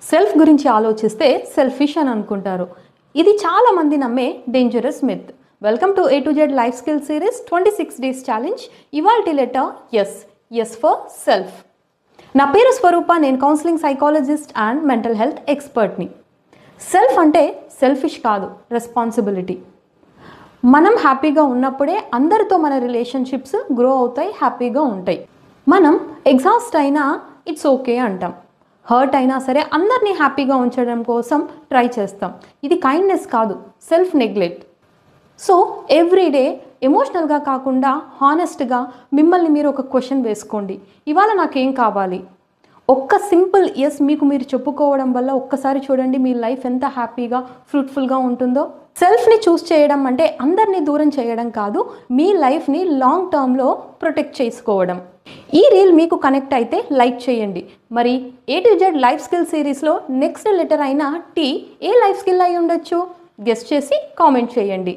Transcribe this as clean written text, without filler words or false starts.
Self గురించి ఆలోచిస్తే selfish అని అనుకుంటారు. ఇది చాలా మంది నమ్మే dangerous myth. Welcome to A to Z life skill series 26 days challenge. ఇవాల్టి లెటర్ ఎస్ ఫర్ సెల్ఫ్. నా పేరు స్వరూప, నేను counselling psychologist and mental health ఎక్స్పర్ట్ని. సెల్ఫ్ అంటే సెల్ఫిష్ కాదు, రెస్పాన్సిబిలిటీ. మనం హ్యాపీగా ఉన్నప్పుడే అందరితో మన రిలేషన్షిప్స్ గ్రో అవుతాయి, హ్యాపీగా ఉంటాయి. మనం ఎగ్జాస్ట్ అయినా ఇట్స్ ఓకే అంటాం. హర్ట్ అయినా సరే అందరినీ హ్యాపీగా ఉంచడం కోసం ట్రై చేస్తాం. ఇది కైండ్నెస్ కాదు, సెల్ఫ్ నెగ్లెక్ట్. సో ఎవ్రీడే ఎమోషనల్గా కాకుండా హానెస్ట్గా మిమ్మల్ని మీరు ఒక క్వశ్చన్ వేసుకోండి. ఇవాళ నాకేం కావాలి? ఒక్క సింపుల్ ఎస్ మీకు మీరు చెప్పుకోవడం వల్ల ఒక్కసారి చూడండి మీ లైఫ్ ఎంత హ్యాపీగా ఫ్రూట్ఫుల్గా ఉంటుందో. సెల్ఫ్ని చూస్ చేయడం అంటే అందరినీ దూరం చేయడం కాదు, మీ లైఫ్ని లాంగ్ టర్మ్లో ప్రొటెక్ట్ చేసుకోవడం. ఈ రీల్ మీకు కనెక్ట్ అయితే లైక్ చేయండి. మరి A to Z life skill సిరీస్లో నెక్స్ట్ లెటర్ అయిన T ఏ లైఫ్ స్కిల్ అయి ఉండొచ్చు? గెస్ట్ చేసి కామెంట్ చేయండి.